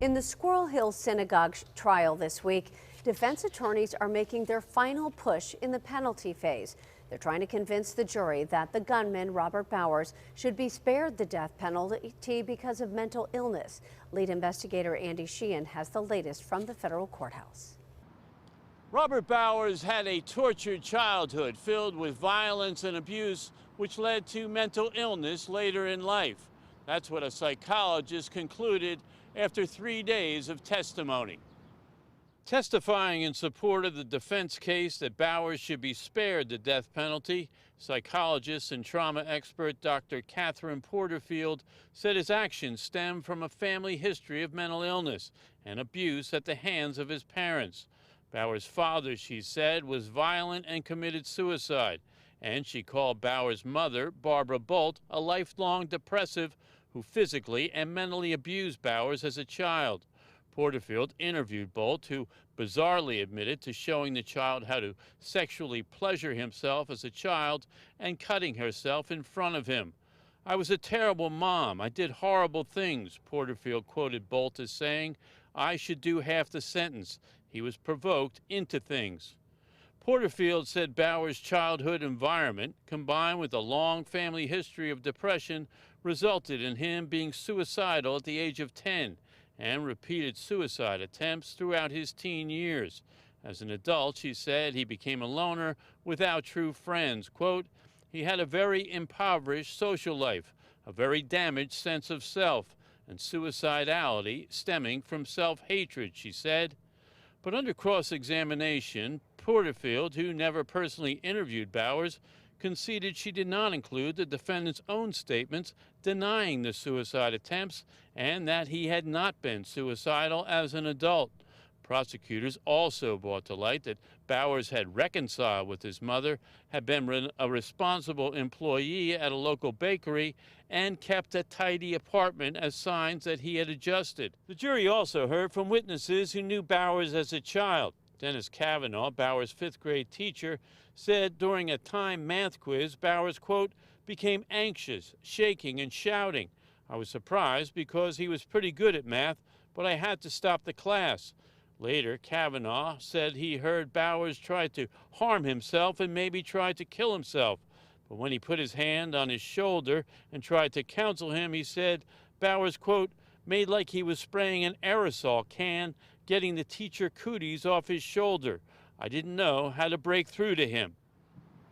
In the Squirrel Hill Synagogue trial this week, defense attorneys are making their final push in the penalty phase. They're trying to convince the jury that the gunman, Robert Bowers, should be spared the death penalty because of mental illness. Lead investigator Andy Sheehan has the latest from the federal courthouse. Robert Bowers had a tortured childhood filled with violence and abuse, which led to mental illness later in life. That's what a psychologist concluded after 3 days of testimony. Testifying in support of the defense case that Bowers should be spared the death penalty, psychologist and trauma expert Dr. Catherine Porterfield said his actions stem from a family history of mental illness and abuse at the hands of his parents. Bowers' father, she said, was violent and committed suicide, and she called Bowers' mother, Barbara Bolt, a lifelong depressive who physically and mentally abused Bowers as a child. Porterfield interviewed Bolt, who bizarrely admitted to showing the child how to sexually pleasure himself as a child and cutting herself in front of him. "I was a terrible mom. I did horrible things," Porterfield quoted Bolt as saying. "I should do half the sentence. He was provoked into things." Porterfield said Bowers' childhood environment, combined with a long family history of depression, resulted in him being suicidal at the age of 10 and repeated suicide attempts throughout his teen years. As an adult, she said, he became a loner without true friends. Quote, "He had a very impoverished social life, a very damaged sense of self, and suicidality stemming from self-hatred," she said. But under cross-examination, Porterfield, who never personally interviewed Bowers, conceded she did not include the defendant's own statements denying the suicide attempts and that he had not been suicidal as an adult. Prosecutors also brought to light that Bowers had reconciled with his mother, had been a responsible employee at a local bakery, and kept a tidy apartment as signs that he had adjusted. The jury also heard from witnesses who knew Bowers as a child. Dennis Kavanaugh, Bowers' fifth-grade teacher, said during a time math quiz, Bowers, quote, became anxious, shaking, and shouting. "I was surprised because he was pretty good at math, but I had to stop the class." Later, Kavanaugh said he heard Bowers try to harm himself and maybe tried to kill himself. But when he put his hand on his shoulder and tried to counsel him, he said Bowers, quote, made like he was spraying an aerosol can, getting the teacher cooties off his shoulder. "I didn't know how to break through to him."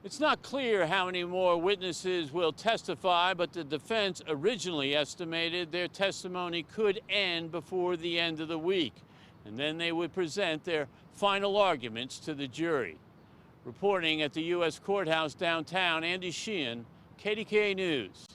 It's not clear how many more witnesses will testify, but the defense originally estimated their testimony could end before the end of the week, and then they would present their final arguments to the jury. Reporting at the U.S. Courthouse downtown, Andy Sheehan, KDKA News.